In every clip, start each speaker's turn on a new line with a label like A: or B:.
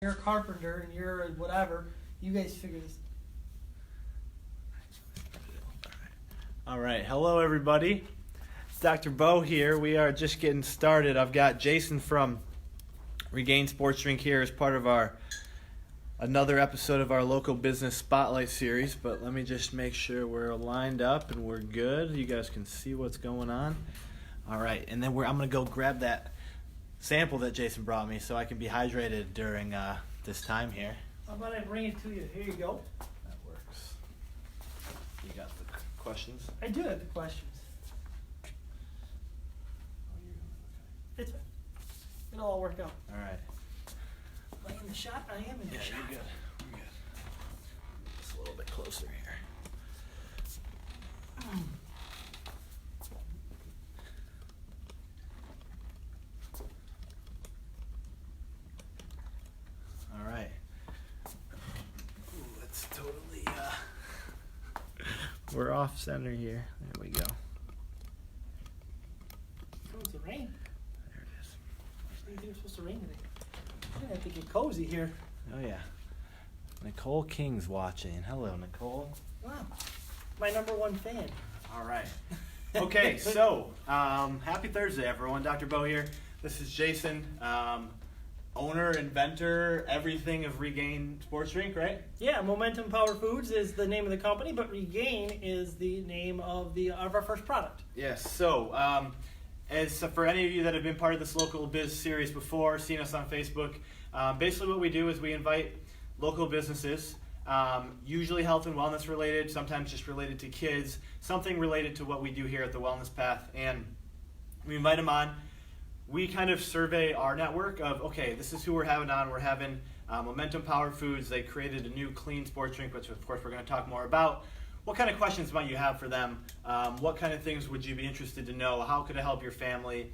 A: You're a carpenter and you're a whatever. You guys figure this.
B: All right. Hello, everybody. It's Dr. Beau here. We are just getting started. I've got Jason from Regain Sports Drink here as part of another episode of our local business spotlight series. But let me just make sure we're lined up and we're good. You guys can see what's going on. All right. And then I'm going to go grab that sample that Jason brought me so I can be hydrated during this time here.
A: How about I bring it to you? Here you go.
B: That works. You got the questions?
A: I do have the questions. It's fine. It'll all work out.
B: All right.
A: Am I in the shot? I am in the shot.
B: You're good. We're good. Just a little bit closer here. All right. Ooh, let's totally, we're off center here. There we go.
A: Oh, it's a rain.
B: There it is.
A: I didn't think it was supposed to rain today. I'm gonna have to get cozy here.
B: Oh, yeah. Nicole King's watching. Hello, Nicole.
A: Wow. My number one fan.
B: All right. Okay, so happy Thursday, everyone. Dr. Beau here. This is Jason, owner, inventor, everything of Regain Sports Drink, right?
A: Yeah, Momentum Power Foods is the name of the company, but Regain is the name of our first product.
B: Yes. So, as for any of you that have been part of this local biz series before, seen us on Facebook, basically what we do is we invite local businesses, usually health and wellness related, sometimes just related to kids, something related to what we do here at the Wellness Path, and we invite them on. We kind of survey our network of, okay, this is who we're having on. We're having Momentum Power Foods. They created a new clean sports drink, which of course we're going to talk more about. What kind of questions might you have for them? What kind of things would you be interested to know? How could it help your family?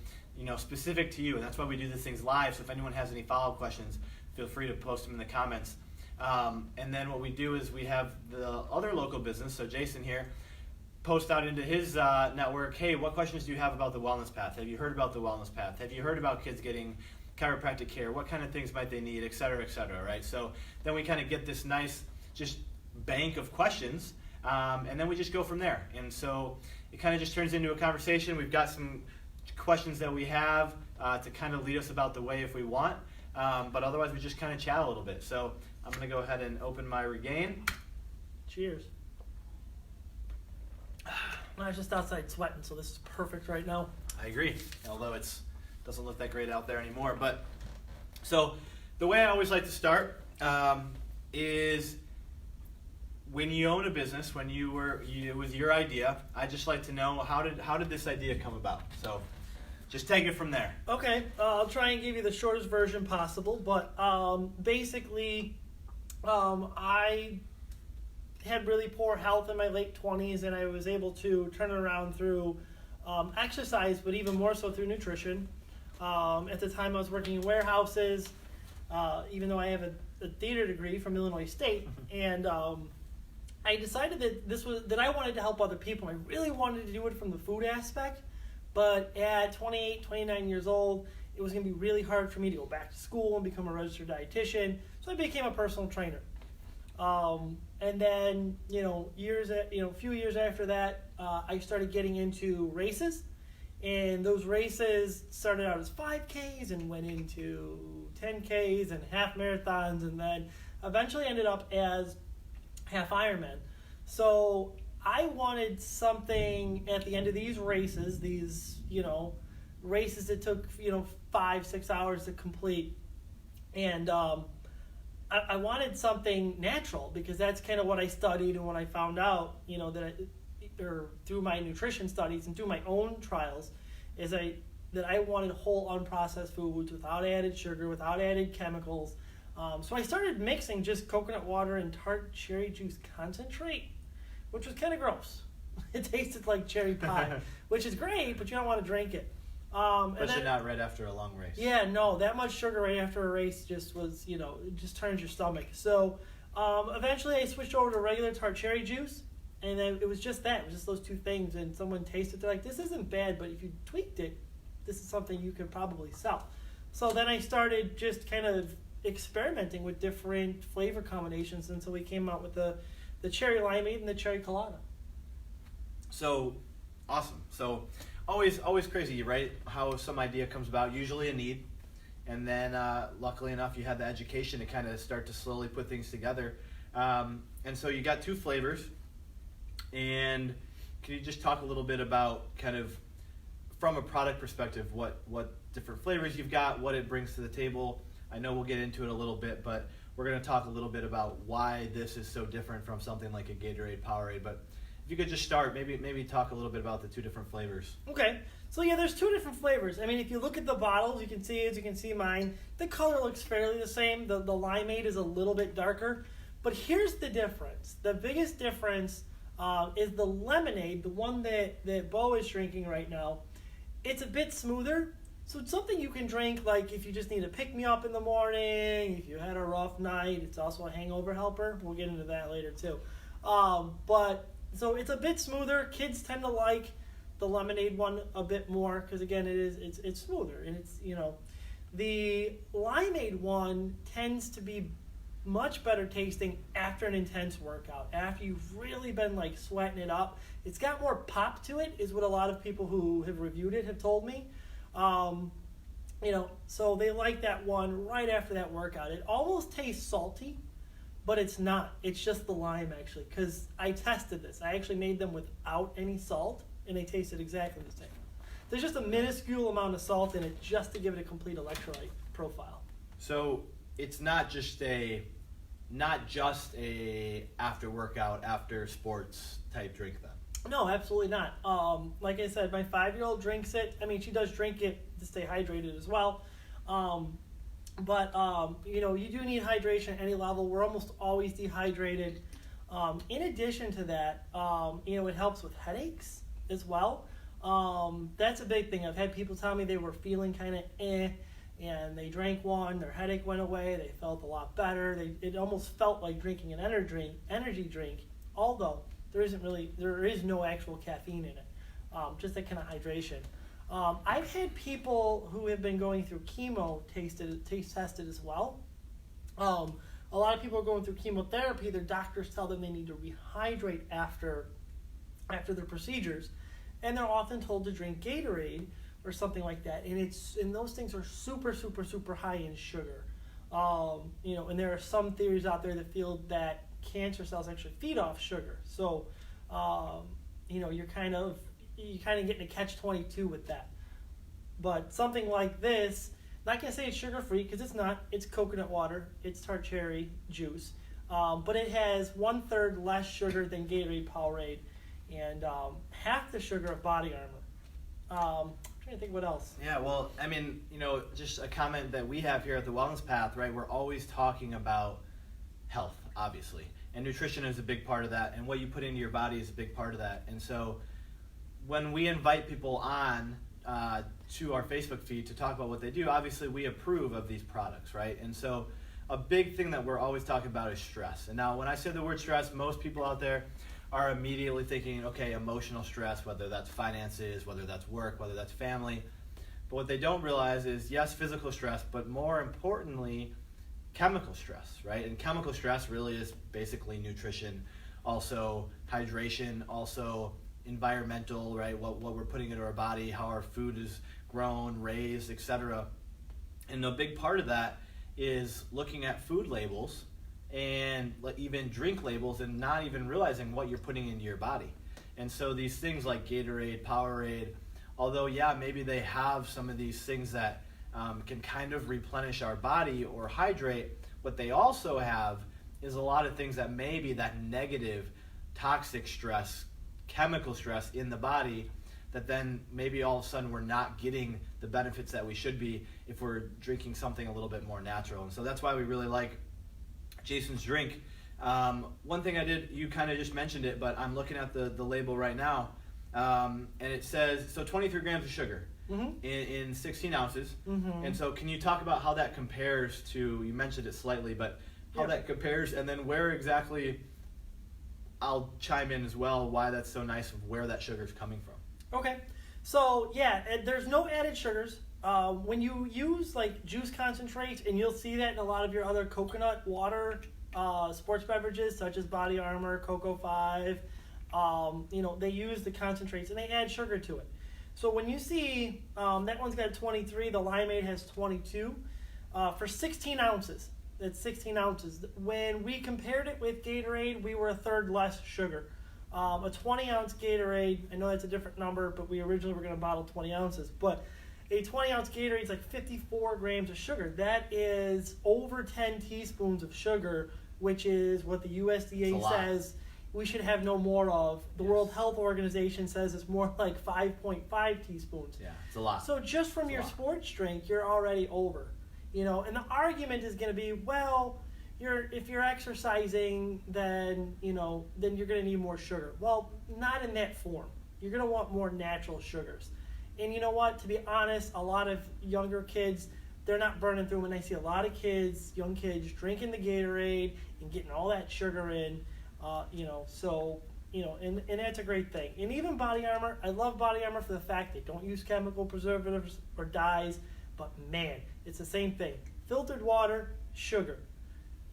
B: Specific to you. And that's why we do these things live. So if anyone has any follow-up questions, feel free to post them in the comments. And then what we do is we have the other local business, so Jason here, post out into his network, hey, what questions do you have about the Wellness Path? Have you heard about the Wellness Path? Have you heard about kids getting chiropractic care? What kind of things might they need, et cetera, right? So then we kind of get this nice just bank of questions, and then we just go from there. And so it kind of just turns into a conversation. We've got some questions that we have to kind of lead us about the way if we want, but otherwise we just kind of chat a little bit. So I'm going to go ahead and open my Regain.
A: Cheers. I was just outside sweating, so this is perfect right now.
B: I agree, although it doesn't look that great out there anymore. But so the way I always like to start is when you own a business, it was your idea. I just like to know how did this idea come about. So just take it from there.
A: Okay, I'll try and give you the shortest version possible. But basically, I had really poor health in my late 20s, and I was able to turn it around through exercise, but even more so through nutrition. At the time, I was working in warehouses, even though I have a theater degree from Illinois State, and I decided that I wanted to help other people. I really wanted to do it from the food aspect, but at 28, 29 years old, it was going to be really hard for me to go back to school and become a registered dietitian, so I became a personal trainer. And then, a few years after that, I started getting into races, and those races started out as 5Ks and went into 10Ks and half marathons, and then eventually ended up as half Ironman. So I wanted something at the end of these races, races that took, 5-6 hours to complete, and I wanted something natural, because that's kind of what I studied and what I found out, through my nutrition studies and through my own trials, is that I wanted whole unprocessed foods without added sugar, without added chemicals. So I started mixing just coconut water and tart cherry juice concentrate, which was kind of gross. It tasted like cherry pie, which is great, but you don't want to drink it.
B: Especially not right after a long race.
A: Yeah, no, that much sugar right after a race just was, it just turns your stomach. So eventually I switched over to regular tart cherry juice, and then it was just that. It was just those two things, and someone tasted it. They're like, this isn't bad, but if you tweaked it, this is something you could probably sell. So then I started just kind of experimenting with different flavor combinations until we came out with the cherry limeade and the cherry colada.
B: So awesome. So always crazy, right? How some idea comes about, usually a need, and then luckily enough, you had the education to kind of start to slowly put things together. And so you got 2 flavors, and can you just talk a little bit about kind of from a product perspective, what different flavors you've got, what it brings to the table? I know we'll get into it a little bit, but we're going to talk a little bit about why this is so different from something like a Gatorade, Powerade. But if you could just start, maybe talk a little bit about the 2 different flavors.
A: Okay, so yeah, there's 2 different flavors. I mean, if you look at the bottles, you can see, as you can see mine, the color looks fairly the same. The limeade is a little bit darker. But here's the difference. The biggest difference is the lemonade, the one that Beau is drinking right now. It's a bit smoother. So it's something you can drink like if you just need to pick me up in the morning, if you had a rough night. It's also a hangover helper. We'll get into that later too. But so it's a bit smoother. Kids tend to like the lemonade one a bit more because again it's smoother, and it's, you know, the limeade one tends to be much better tasting after an intense workout, after you've really been like sweating it up. It's got more pop to it, is what a lot of people who have reviewed it have told me. You know, so they like that one right after that workout. It almost tastes salty, but it's not. It's just the lime, actually, because I tested this. I actually made them without any salt, and they tasted exactly the same. There's just a minuscule amount of salt in it just to give it a complete electrolyte profile.
B: So it's not just a after workout, after sports type drink then?
A: No, absolutely not. Like I said, my 5-year-old drinks it. I mean, she does drink it to stay hydrated as well. But you know, you do need hydration at any level. We're almost always dehydrated. In addition to that, you know, it helps with headaches as well. That's a big thing. I've had people tell me they were feeling kind of and they drank one, their headache went away, they felt a lot better. It almost felt like drinking an energy drink, although there is no actual caffeine in it, just that kind of hydration. I've had people who have been going through chemo taste tested as well. A lot of people are going through chemotherapy. Their doctors tell them they need to rehydrate after their procedures, and they're often told to drink Gatorade or something like that. And those things are super, super, super high in sugar. You know, and there are some theories out there that feel that cancer cells actually feed off sugar. So, you know, you kind of getting a catch-22 with that. But something like this, not gonna say it's sugar-free because it's not. It's coconut water. It's tart cherry juice, but it has 1/3 less sugar than Gatorade, Powerade, and half the sugar of Body Armor. I'm trying to think what else.
B: Yeah, well, I mean, you know, just a comment that we have here at the Wellness Path, right? We're always talking about health, obviously, and nutrition is a big part of that, and what you put into your body is a big part of that. And so when we invite people on to our Facebook feed to talk about what they do, obviously we approve of these products, right? And so a big thing that we're always talking about is stress. And now when I say the word stress, most people out there are immediately thinking, okay, emotional stress, whether that's finances, whether that's work, whether that's family. But what they don't realize is, yes, physical stress, but more importantly, chemical stress, right? And chemical stress really is basically nutrition, also hydration, also environmental, right? What we're putting into our body, how our food is grown, raised, etc. And a big part of that is looking at food labels and even drink labels and not even realizing what you're putting into your body. And so these things like Gatorade, Powerade, although yeah, maybe they have some of these things that can kind of replenish our body or hydrate, what they also have is a lot of things that may be that negative, toxic stress, chemical stress in the body that then maybe all of a sudden we're not getting the benefits that we should be if we're drinking something a little bit more natural. And so that's why we really like Jason's drink. One thing I did, you kind of just mentioned it, but I'm looking at the label right now, and it says, so 23 grams of sugar in 16 ounces. And so can you talk about how that compares to, you mentioned it slightly, but how that compares, and then where exactly, I'll chime in as well, why that's so nice of where that sugar is coming from.
A: Okay. So, yeah, there's no added sugars. when you use like juice concentrates, and you'll see that in a lot of your other coconut water sports beverages, such as Body Armor, Cocoa 5, they use the concentrates and they add sugar to it. So when you see that one's got 23, the limeade has 22, for 16 ounces. That's 16 ounces. When we compared it with Gatorade, we were a third less sugar. A 20-ounce Gatorade, I know that's a different number, but we originally were going to bottle 20 ounces. But a 20-ounce Gatorade is like 54 grams of sugar. That is over 10 teaspoons of sugar, which is what the USDA says we should have no more of. The World Health Organization says it's more like 5.5 teaspoons.
B: Yeah, it's a lot.
A: So just from your sports drink, you're already over. And the argument is going to be, well, if you're exercising, then you're going to need more sugar. Well, not in that form. You're going to want more natural sugars. And you know what? To be honest, a lot of younger kids, they're not burning through them. And I see a lot of kids, young kids, drinking the Gatorade and getting all that sugar in. And that's a great thing. And even Body Armor, I love Body Armor for the fact they don't use chemical preservatives or dyes. But man, it's the same thing. Filtered water, sugar,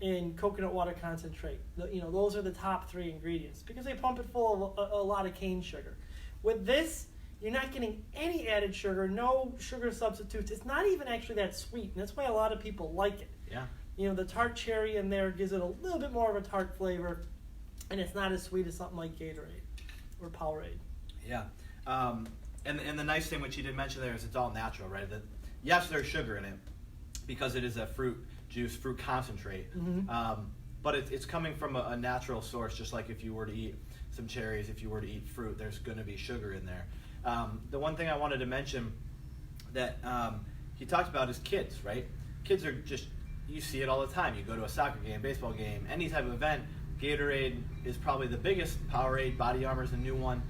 A: and coconut water concentrate. Those are the top 3 ingredients because they pump it full of a lot of cane sugar. With this, you're not getting any added sugar, no sugar substitutes. It's not even actually that sweet, and that's why a lot of people like it.
B: Yeah.
A: The tart cherry in there gives it a little bit more of a tart flavor, and it's not as sweet as something like Gatorade or Powerade.
B: Yeah. And the nice thing, which you did mention there, is it's all natural, right? Yes, there's sugar in it because it is a fruit juice, fruit concentrate.
A: Mm-hmm.
B: But it's coming from a natural source, just like if you were to eat some cherries, if you were to eat fruit, there's going to be sugar in there. The one thing I wanted to mention that he talked about is kids, right? Kids are just, you see it all the time. You go to a soccer game, baseball game, any type of event, Gatorade is probably the biggest, Powerade, Body Armor is a new one.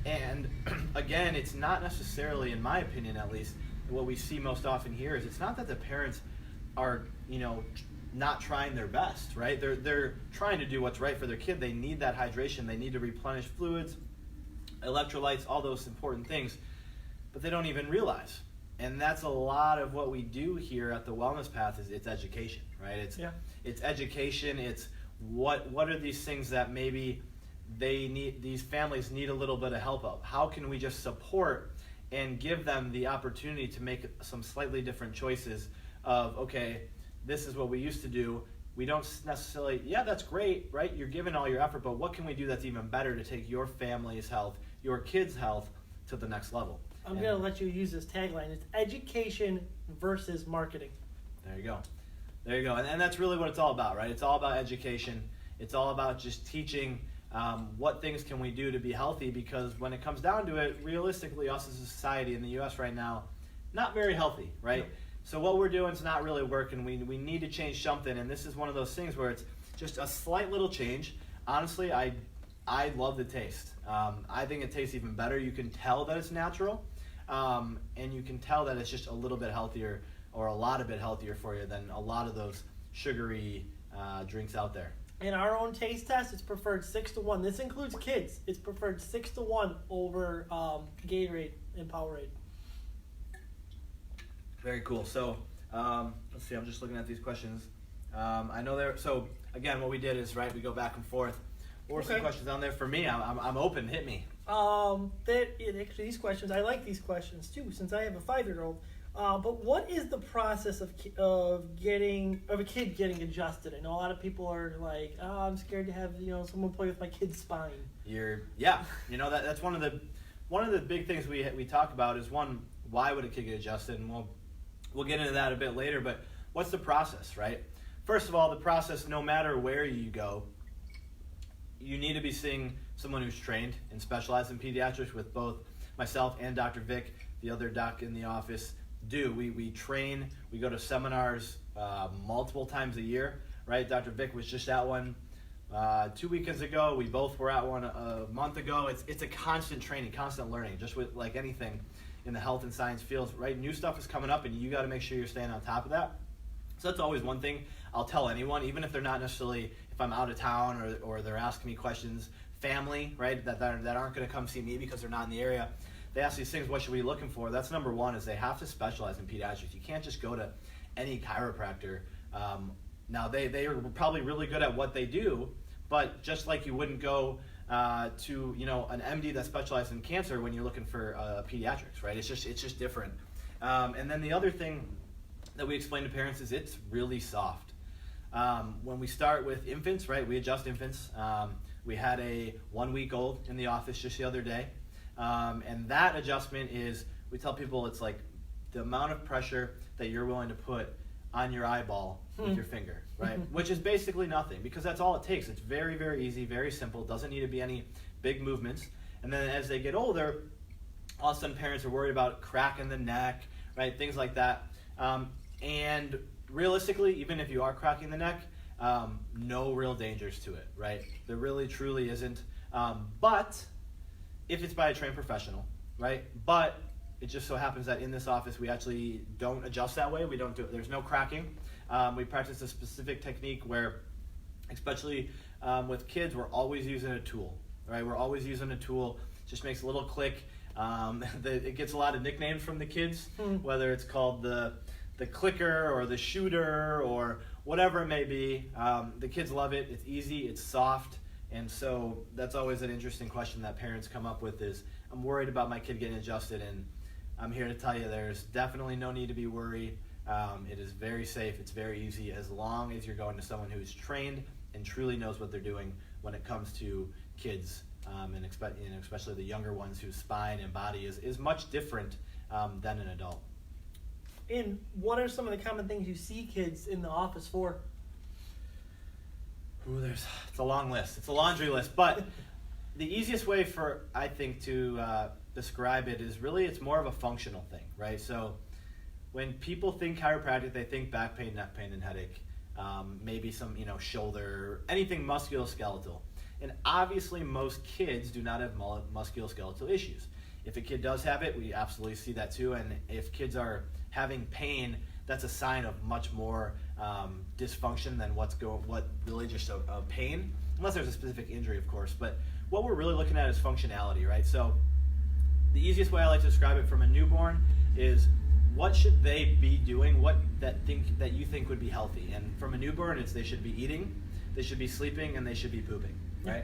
B: And again, it's not necessarily, in my opinion at least, what we see most often here is it's not that the parents are, not trying their best, right? They're trying to do what's right for their kid. They need that hydration. They need to replenish fluids, electrolytes, all those important things, but they don't even realize. And that's a lot of what we do here at the Wellness Path is it's education, right? It's education. It's what are these things that maybe these families need a little bit of help of? How can we just support and give them the opportunity to make some slightly different choices of, okay, this is what we used to do. We don't necessarily, that's great, right? You're giving all your effort, but what can we do that's even better to take your family's health, your kids' health to the next level?
A: I'm going to let you use this tagline. It's education versus marketing.
B: There you go. And that's really what it's all about, right? It's all about education. It's all about just teaching what things can we do to be healthy, because when it comes down to it, realistically, us as a society in the U.S. right now, not very healthy, right? No. So what we're doing is not really working. We need to change something, and this is one of those things where it's just a slight little change. Honestly, I love the taste. I think it tastes even better. You can tell that it's natural, and you can tell that it's just a little bit healthier or a lot of bit healthier for you than a lot of those sugary drinks out there.
A: In our own taste test, it's preferred 6-1. This includes kids. It's preferred 6-1 over Gatorade and Powerade.
B: Very cool. So let's see. I'm just looking at these questions. I know there. So again, what we did is we go back and forth. What were some questions on there for me? I'm open. Hit me.
A: Actually, these questions, I like these questions too, since I have a 5-year-old. But what is the process of a kid getting adjusted? I know a lot of people are like, I'm scared to have someone play with my kid's spine.
B: That's one of the big things we talk about is, one, why would a kid get adjusted, and we'll get into that a bit later. But what's the process, right? First of all, the process, no matter where you go, you need to be seeing someone who's trained and specialized in pediatrics, with both myself and Dr. Vic, the other doc in the office. We train, we go to seminars multiple times a year, right? Dr. Vic was just at one 2 weekends ago. We both were at one a month ago. It's a constant training, constant learning, just with like anything in the health and science fields, right? New stuff is coming up, and you got to make sure you're staying on top of that. So that's always one thing I'll tell anyone, even if they're not necessarily, if I'm out of town or they're asking me questions, family, right, that aren't going to come see me because they're not in the area, they ask these things, what should we be looking for? That's number one, is they have to specialize in pediatrics. You can't just go to any chiropractor. Now, they are probably really good at what they do, but just like you wouldn't go to an MD that specializes in cancer when you're looking for pediatrics, right? It's just different. And then the other thing that we explain to parents is it's really soft. When we start with infants, right, we adjust infants. We had a 1-week-old in the office just the other day. And that adjustment is, we tell people it's like the amount of pressure that you're willing to put on your eyeball with your finger, right? Which is basically nothing, because that's all it takes. It's very, very easy, very simple. Doesn't need to be any big movements. And then as they get older, all of a sudden parents are worried about cracking the neck, right? Things like that. And realistically, even if you are cracking the neck, no real dangers to it, right? There really, truly isn't. But if it's by a trained professional, right? But it just so happens that in this office, we actually don't adjust that way. We don't do it. There's no cracking. We practice a specific technique where, especially with kids, we're always using a tool, right? We're always using a tool. It just makes a little click. It gets a lot of nicknames from the kids, whether it's called the clicker or the shooter or whatever it may be. The kids love it. It's easy. It's soft. And so that's always an interesting question that parents come up with is, I'm worried about my kid getting adjusted, and I'm here to tell you there's definitely no need to be worried. It is very safe. It's very easy, as long as you're going to someone who's trained and truly knows what they're doing when it comes to kids, and especially the younger ones whose spine and body is much different than an adult.
A: And what are some of the common things you see kids in the office for?
B: Ooh, it's a long list. It's a laundry list. But the easiest way I think, to describe it is really it's more of a functional thing, right? So when people think chiropractic, they think back pain, neck pain, and headache. Maybe some, shoulder, anything musculoskeletal. And obviously most kids do not have musculoskeletal issues. If a kid does have it, we absolutely see that too. And if kids are having pain, that's a sign of much more dysfunction than what really just a pain, unless there's a specific injury, of course. But what we're really looking at is functionality, right? So the easiest way I like to describe it from a newborn is, what should they be doing? What that you think would be healthy? And from a newborn, it's they should be eating, they should be sleeping, and they should be pooping, right?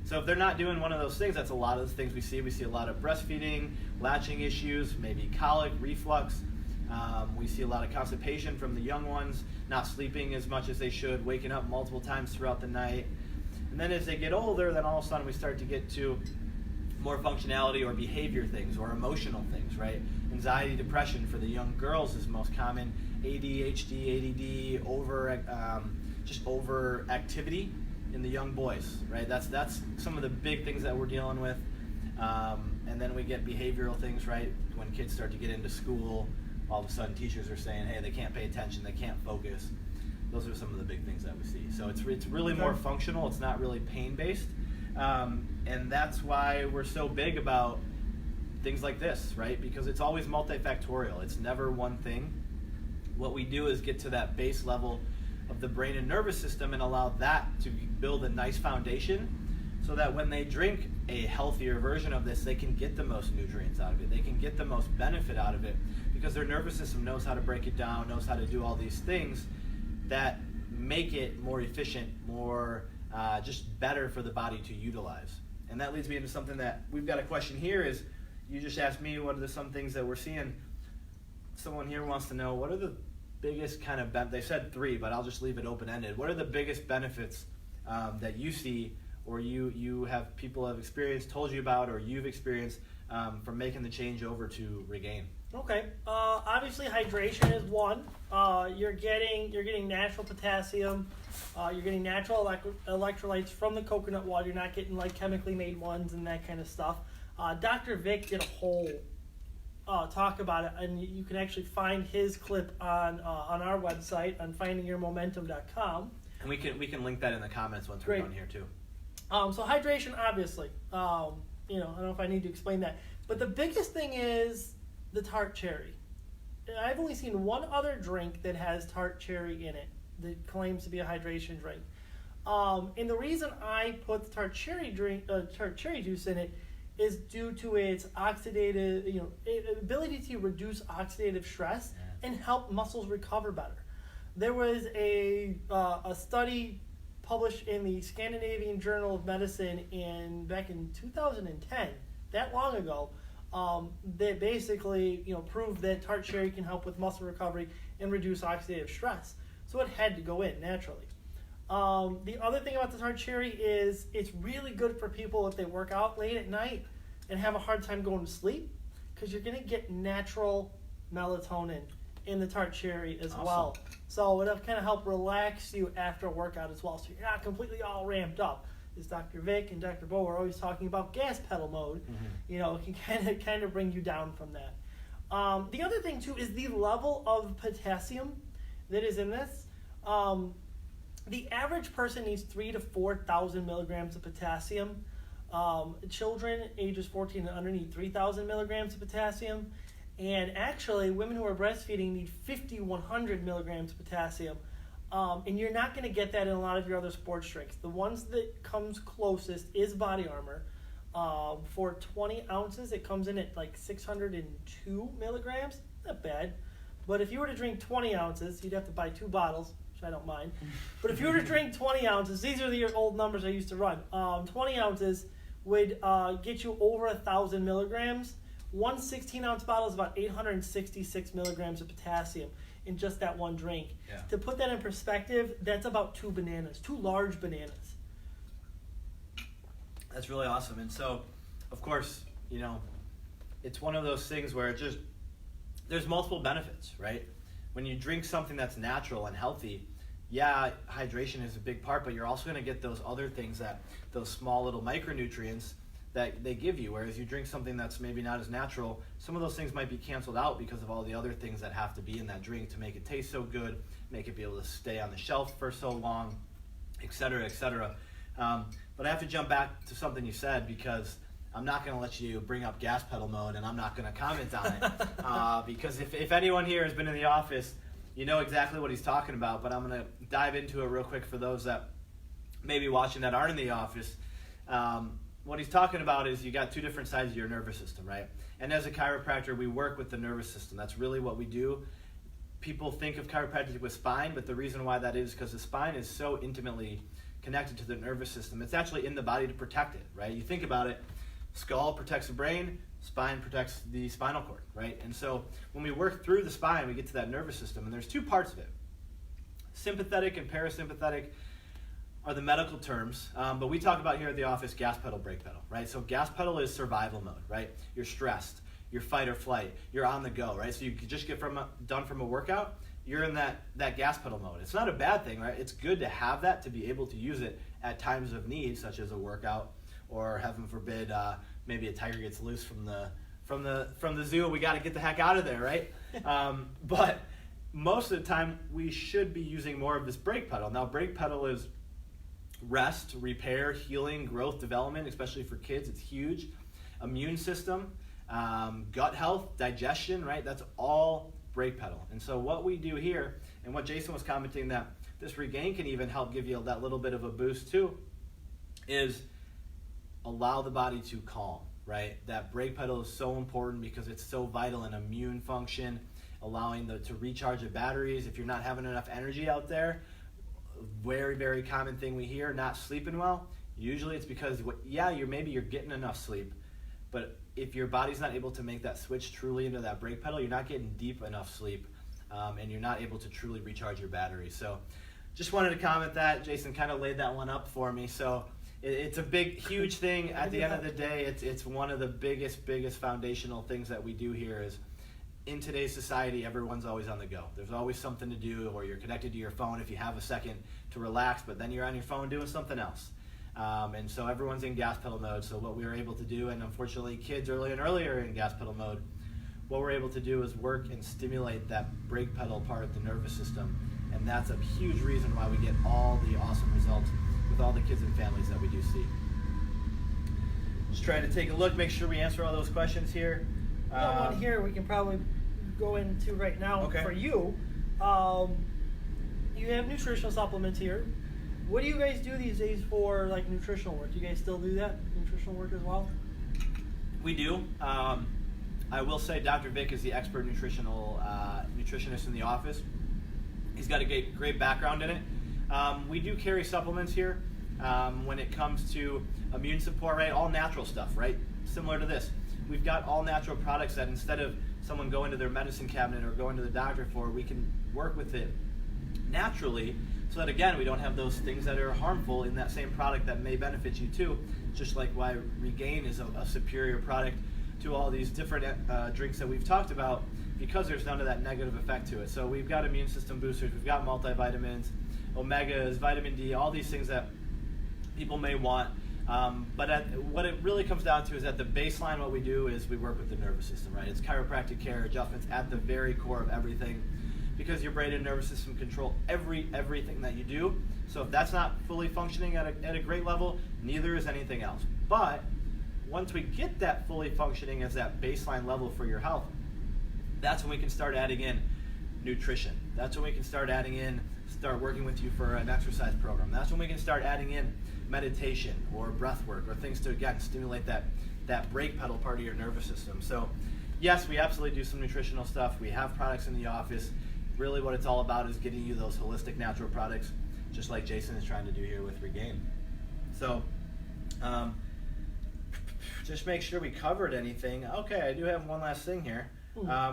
B: So if they're not doing one of those things, that's a lot of the things we see. We see a lot of breastfeeding, latching issues, maybe colic, reflux. We see a lot of constipation from the young ones, not sleeping as much as they should, waking up multiple times throughout the night. And then as they get older, then all of a sudden we start to get to more functionality or behavior things or emotional things, right? Anxiety, depression for the young girls is most common. ADHD, ADD, overactivity in the young boys, right? That's some of the big things that we're dealing with. And then we get behavioral things, right? When kids start to get into school, all of a sudden teachers are saying, hey, they can't pay attention, they can't focus. Those are some of the big things that we see. So it's really more functional. It's not really pain-based. And that's why we're so big about things like this, right? Because it's always multifactorial. It's never one thing. What we do is get to that base level of the brain and nervous system and allow that to build a nice foundation so that when they drink a healthier version of this, they can get the most nutrients out of it. They can get the most benefit out of it because their nervous system knows how to break it down, knows how to do all these things that make it more efficient, more just better for the body to utilize. And that leads me into something that we've got a question here is, you just asked me what are some things that we're seeing. Someone here wants to know, what are the biggest kind of, they said 3, but I'll just leave it open-ended. What are the biggest benefits that you see or people have experienced, told you about, or you've experienced from making the change over to Regain?
A: Okay. Obviously, hydration is one. You're getting natural potassium. You're getting natural electrolytes from the coconut water. You're not getting like chemically made ones and that kind of stuff. Dr. Vic did a whole talk about it, and you can actually find his clip on our website on findingyourmomentum.com.
B: And we can link that in the comments once we're done here too.
A: So hydration, obviously. I don't know if I need to explain that, but the biggest thing is the tart cherry. I've only seen one other drink that has tart cherry in it that claims to be a hydration drink. And the reason I put the tart cherry juice in it is due to its oxidative, ability to reduce oxidative stress and help muscles recover better. There was a study published in the Scandinavian Journal of Medicine back in 2010, that long ago, that basically proved that tart cherry can help with muscle recovery and reduce oxidative stress. So it had to go in naturally. The other thing about the tart cherry is it's really good for people if they work out late at night and have a hard time going to sleep, because you're going to get natural melatonin in the tart cherry as well. So it'll kind of help relax you after a workout as well, so you're not completely all ramped up. As Dr. Vic and Dr. Beau are always talking about gas pedal mode, it can kind of bring you down from that. The other thing too is the level of potassium that is in this. The average person needs 3,000 to 4,000 milligrams of potassium. Children ages 14 and under need 3,000 milligrams of potassium. And actually, women who are breastfeeding need 5,100 milligrams of potassium. And you're not going to get that in a lot of your other sports drinks. The ones that comes closest is Body Armor. For 20 ounces, it comes in at like 602 milligrams. Not bad. But if you were to drink 20 ounces, you'd have to buy 2 bottles, which I don't mind. But if you were to drink 20 ounces, these are the old numbers I used to run. 20 ounces would get you over 1,000 milligrams. One 16-ounce bottle is about 866 milligrams of potassium in just that one drink.
C: Yeah.
A: To put that in perspective, that's about 2 bananas, 2 large bananas.
C: That's really awesome. And so, of course, it's one of those things where there's multiple benefits, right? When you drink something that's natural and healthy, hydration is a big part, but you're also going to get those other things, those small little micronutrients that they give you, whereas you drink something that's maybe not as natural, some of those things might be canceled out because of all the other things that have to be in that drink to make it taste so good, make it be able to stay on the shelf for so long, et cetera, et cetera. But I have to jump back to something you said, because I'm not going to let you bring up gas pedal mode, and I'm not going to comment on it. Because if anyone here has been in the office, you know exactly what he's talking about, but I'm going to dive into it real quick for those that may be watching that aren't in the office. What he's talking about is you got 2 different sides of your nervous system, right? And as a chiropractor, we work with the nervous system. That's really what we do. People think of chiropractic with spine, but the reason why that is because the spine is so intimately connected to the nervous system. It's actually in the body to protect it, right? You think about it, skull protects the brain, spine protects the spinal cord, right? And so when we work through the spine, we get to that nervous system, and there's 2 parts of it. Sympathetic and parasympathetic are the medical terms, but we talk about here at the office gas pedal, brake pedal, right? So gas pedal is survival mode, right? You're stressed, you're fight or flight, you're on the go, right? So you just get done from a workout, you're in that gas pedal mode. It's not a bad thing, right? It's good to have that, to be able to use it at times of need, such as a workout, or heaven forbid, maybe a tiger gets loose from the zoo. We got to get the heck out of there, right? But most of the time, we should be using more of this brake pedal. Now, brake pedal is rest, repair, healing, growth, development, especially for kids. It's huge. Immune system, gut health, digestion, right? That's all brake pedal. And so what we do here, and what Jason was commenting, that this regain can even help give you that little bit of a boost too, is allow the body to calm, right? That brake pedal is so important because it's so vital in immune function, allowing to recharge the batteries. If you're not having enough energy out there, very, very common thing we hear, not sleeping well. Usually it's because, you're getting enough sleep, but if your body's not able to make that switch truly into that brake pedal, you're not getting deep enough sleep, and you're not able to truly recharge your battery. So just wanted to comment that. Jason kind of laid that one up for me. So it's a big, huge thing. At the end of the day, it's one of the biggest foundational things that we do here is, in today's society, everyone's always on the go. There's always something to do, or you're connected to your phone if you have a second to relax, but then you're on your phone doing something else. And so everyone's in gas pedal mode. So what we were able to do, and unfortunately kids earlier and earlier in gas pedal mode, what we're able to do is work and stimulate that brake pedal part of the nervous system. And that's a huge reason why we get all the awesome results with all the kids and families that we do see. Just trying to take a look, make sure we answer all those questions here.
A: We got one here we can probably go into right now.
C: Okay.
A: For you. You have nutritional supplements here. What do you guys do these days for like nutritional work? Do you guys still do that, nutritional work as well?
C: We do. I will say Dr. Vic is the expert nutritionist in the office. He's got a great background in it. We do carry supplements here when it comes to immune support, right? All natural stuff, right? Similar to this. We've got all natural products that instead of someone going to their medicine cabinet or going to the doctor for, we can work with it naturally so that, again, we don't have those things that are harmful in that same product that may benefit you too. Just like why Regain is a superior product to all these different drinks that we've talked about, because there's none of that negative effect to it. So we've got immune system boosters, we've got multivitamins, omegas, vitamin D, all these things that people may want. But what it really comes down to is at the baseline, what we do is we work with the nervous system, right? It's chiropractic care, adjustments at the very core of everything, because your brain and nervous system control everything that you do. So if that's not fully functioning at a great level, neither is anything else. But once we get that fully functioning as that baseline level for your health, that's when we can start adding in nutrition. That's when we can start working with you for an exercise program. That's when we can start adding in meditation or breath work or things to, again, stimulate that brake pedal part of your nervous system. So yes, we absolutely do some nutritional stuff. We have products in the office. Really what it's all about is getting you those holistic natural products, just like Jason is trying to do here with Regain. So just make sure we covered anything. Okay, I do have one last thing here,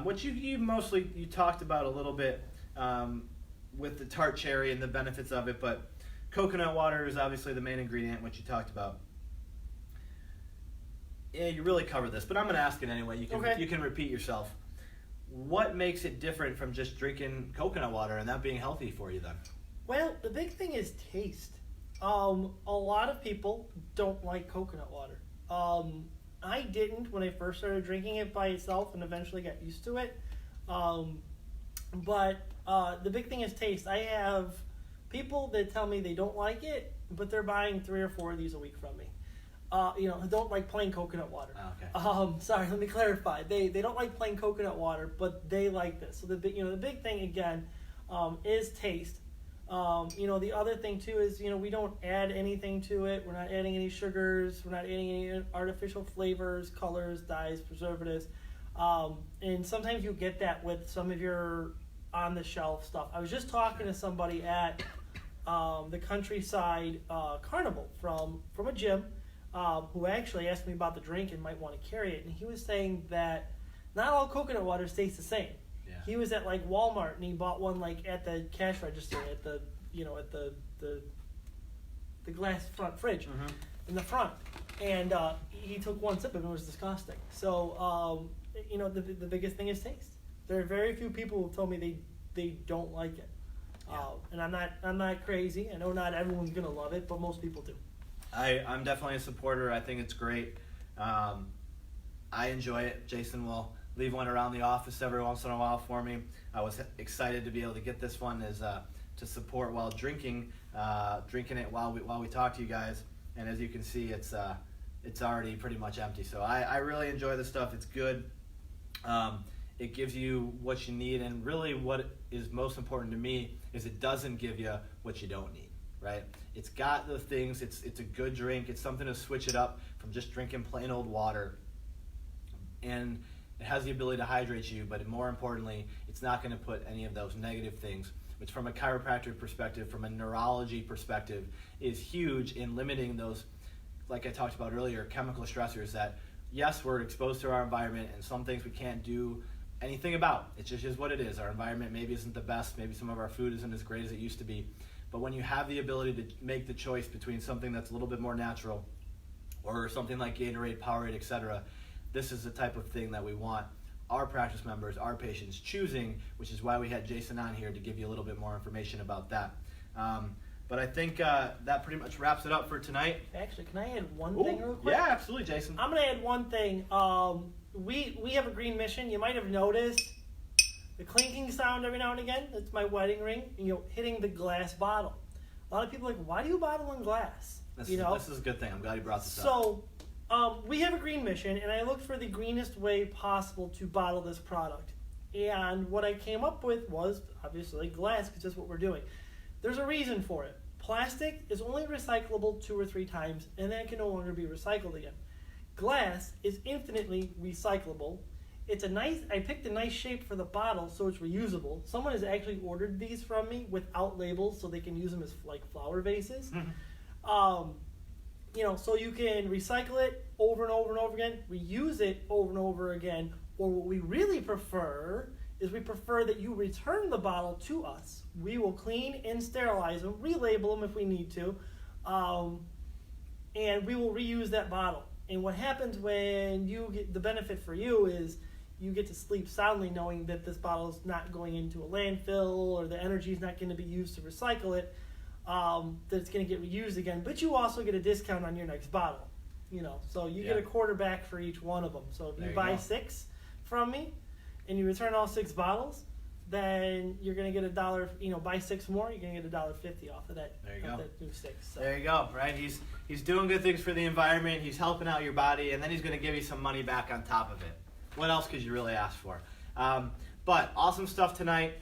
C: which you mostly talked about a little bit with the tart cherry and the benefits of it, but coconut water is obviously the main ingredient, which you talked about. Yeah, you really covered this, but I'm going to ask it anyway. You can repeat yourself. What makes it different from just drinking coconut water and that being healthy for you then?
A: Well, the big thing is taste. A lot of people don't like coconut water. I didn't when I first started drinking it by itself and eventually got used to it. But the big thing is taste. I have people that tell me they don't like it, but they're buying 3 or 4 of these a week from me. Don't like plain coconut water.
C: Oh, okay.
A: Sorry, let me clarify. They don't like plain coconut water, but they like this. So the big thing again is taste. The other thing too is we don't add anything to it. We're not adding any sugars. We're not adding any artificial flavors, colors, dyes, preservatives. And sometimes you get that with some of your on the shelf stuff. I was just talking to somebody at the Countryside Carnival from a gym. Who actually asked me about the drink and might want to carry it, and he was saying that not all coconut waters taste the same.
C: Yeah.
A: He was at like Walmart and he bought one like at the cash register at the glass front fridge in the front, and he took one sip and it was disgusting. So the biggest thing is taste. There are very few people who told me they don't like it, and I'm not crazy. I know not everyone's gonna love it, but most people do.
C: I'm definitely a supporter. I think it's great. I enjoy it. Jason will leave one around the office every once in a while for me. I was excited to be able to get this one to support while drinking it while we talk to you guys. And as you can see, it's already pretty much empty. So I really enjoy this stuff. It's good. It gives you what you need, and really what is most important to me is it doesn't give you what you don't need. Right? It's got the things, it's a good drink, it's something to switch it up from just drinking plain old water. And it has the ability to hydrate you, but more importantly, it's not going to put any of those negative things, which from a chiropractic perspective, from a neurology perspective, is huge in limiting those, like I talked about earlier, chemical stressors that, yes, we're exposed to our environment and some things we can't do anything about. It just is what it is. Our environment maybe isn't the best, maybe some of our food isn't as great as it used to be. But when you have the ability to make the choice between something that's a little bit more natural or something like Gatorade, Powerade, etc., this is the type of thing that we want our practice members, our patients choosing, which is why we had Jason on here to give you a little bit more information about that. But I think that pretty much wraps it up for tonight.
A: Actually, can I add one thing real quick?
C: Yeah, absolutely, Jason.
A: I'm going to add one thing. We have a green mission. You might have noticed the clinking sound every now and again. It's my wedding ring, hitting the glass bottle. A lot of people are like, why do you bottle in glass?
C: This is a good thing. I'm glad you brought this up.
A: So, we have a green mission, and I looked for the greenest way possible to bottle this product. And what I came up with was, obviously, glass, because that's what we're doing. There's a reason for it. Plastic is only recyclable 2 or 3 times, and then it can no longer be recycled again. glass is infinitely recyclable. I picked a nice shape for the bottle so it's reusable. Someone has actually ordered these from me without labels so they can use them as like flower vases. So you can recycle it over and over and over again, reuse it over and over again, or what we really prefer is we prefer that you return the bottle to us. We will clean and sterilize them, relabel them if we need to, and we will reuse that bottle. And what happens when you get the benefit for you is you get to sleep soundly knowing that this bottle is not going into a landfill or the energy is not going to be used to recycle it, that it's going to get reused again. But you also get a discount on your next bottle, So you get a quarter back for each one of them. So if you buy 6 from me and you return all 6 bottles, then you're going to get $1. Buy 6 more, you're going to get $1.50 off of that.
C: There you go.
A: That new 6. So.
C: There you go. Right? He's doing good things for the environment. He's helping out your body, and then he's going to give you some money back on top of it. What else could you really ask for? But awesome stuff tonight.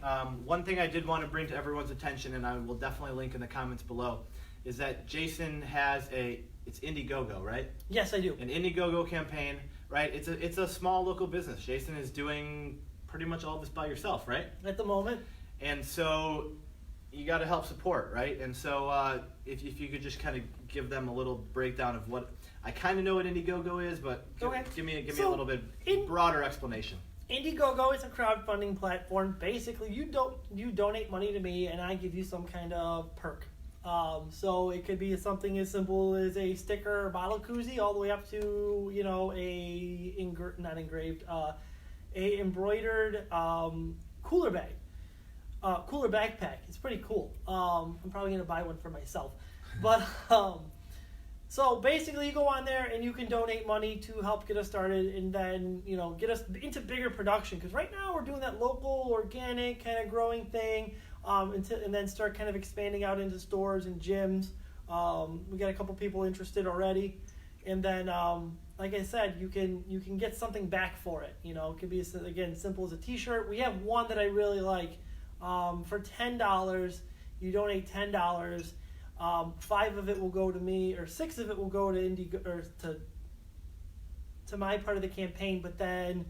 C: One thing I did want to bring to everyone's attention, and I will definitely link in the comments below, is that Jason has it's IndieGoGo, right?
A: Yes, I do.
C: An IndieGoGo campaign, right? It's a small local business. Jason is doing pretty much all this by yourself, right?
A: At the moment.
C: And so you got to help support, right? And so if you could just kind of give them a little breakdown of what I kind of know what IndieGoGo is, but give me a little bit broader explanation.
A: IndieGoGo is a crowdfunding platform. Basically, you donate money to me, and I give you some kind of perk. So it could be something as simple as a sticker or bottle koozie, all the way up to a embroidered cooler bag, cooler backpack. It's pretty cool. I'm probably gonna buy one for myself, but. So basically, you go on there and you can donate money to help get us started, and then get us into bigger production. Because right now we're doing that local, organic kind of growing thing, and then start kind of expanding out into stores and gyms. We got a couple people interested already, and then like I said, you can get something back for it. It could be again simple as a T-shirt. We have one that I really like. For $10, you donate $10. 5 of it will go to me, or 6 of it will go to to my part of the campaign. But then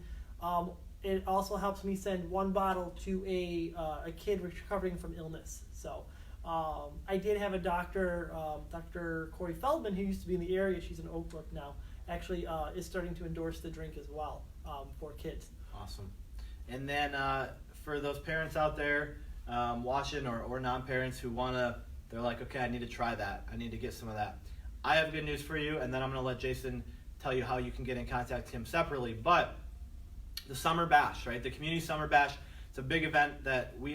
A: it also helps me send 1 bottle to a kid recovering from illness. So I did have a doctor, Dr. Corey Feldman, who used to be in the area. She's in Oak Brook now. Actually, is starting to endorse the drink as well for kids.
C: Awesome. And then for those parents out there watching or non-parents who they're like, okay, I need to try that. I need to get some of that. I have good news for you, and then I'm going to let Jason tell you how you can get in contact with him separately. But the Summer Bash, right? The Community Summer Bash, it's a big event that we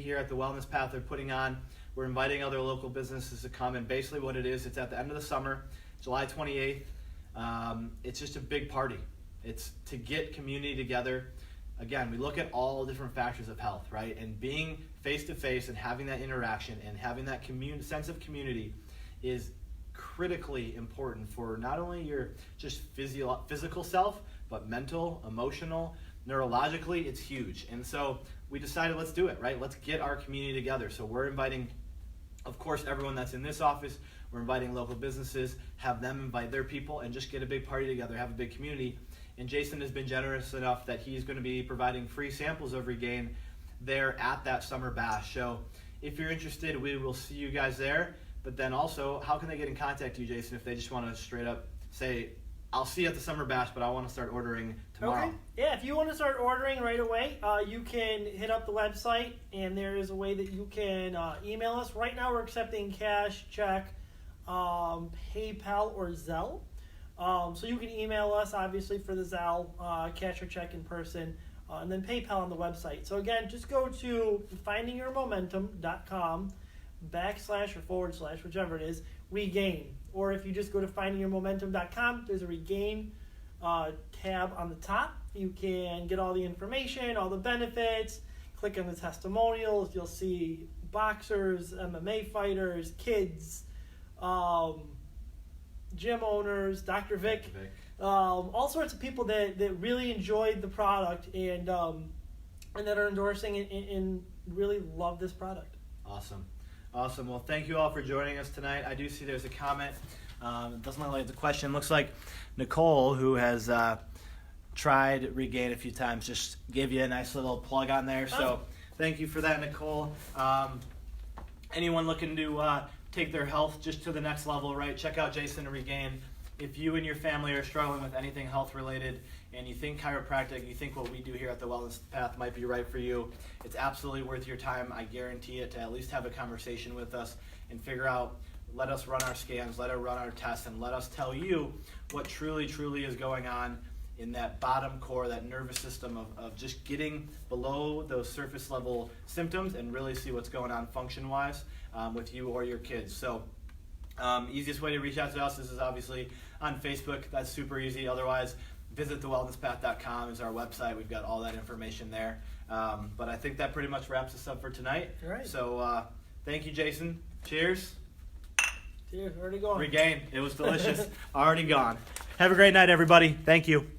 C: here at the Wellness Path are putting on. We're inviting other local businesses to come, and basically what it is, it's at the end of the summer, July 28th. It's just a big party. It's to get community together. Again, we look at all different factors of health, right? And being face-to-face and having that interaction and having that sense of community is critically important for not only your just physical self, but mental, emotional, neurologically, it's huge. And so we decided, let's do it, right? Let's get our community together. So we're inviting, of course, everyone that's in this office. We're inviting local businesses, have them invite their people, and just get a big party together, have a big community. And Jason has been generous enough that he's going to be providing free samples of Regain there at that Summer Bash. So if you're interested, we will see you guys there. But then also, how can they get in contact with you, Jason, if they just want to straight up say, I'll see you at the Summer Bash, but I want to start ordering tomorrow?
A: Okay. Yeah, if you want to start ordering right away, you can hit up the website, and there is a way that you can email us. Right now we're accepting cash, check, PayPal, or Zelle. So you can email us, obviously, for the Zelle, cash or check in person, and then PayPal on the website. So again, just go to findingyourmomentum.com// whichever it is, Regain. Or if you just go to findingyourmomentum.com, there's a Regain tab on the top. You can get all the information, all the benefits, click on the testimonials. You'll see boxers, MMA fighters, kids, gym owners, Dr. Vic, all sorts of people that really enjoyed the product and that are endorsing it and really love this product.
C: Awesome.
B: Awesome. Well, thank you all for joining us tonight. I do see there's a comment. It doesn't look like it's a question. It looks like Nicole, who has tried Regain a few times, just gave you a nice little plug on there. So thank you for that, Nicole. Anyone looking to take their health just to the next level, right? Check out Jason and Regain. If you and your family are struggling with anything health related and you think chiropractic, you think what we do here at the Wellness Path might be right for you, it's absolutely worth your time. I guarantee it, to at least have a conversation with us and figure out, let us run our scans, let us run our tests, and let us tell you what truly, truly is going on in that bottom core, that nervous system of just getting below those surface level symptoms and really see what's going on function wise with you or your kids. So easiest way to reach out to us is obviously on Facebook. That's super easy. Otherwise, visit thewellnesspath.com is our website. We've got all that information there. But I think that pretty much wraps us up for tonight.
A: All right.
B: So thank you, Jason. Cheers.
A: Cheers. Already gone.
B: Regain. It was delicious. Already gone. Have a great night, everybody. Thank you.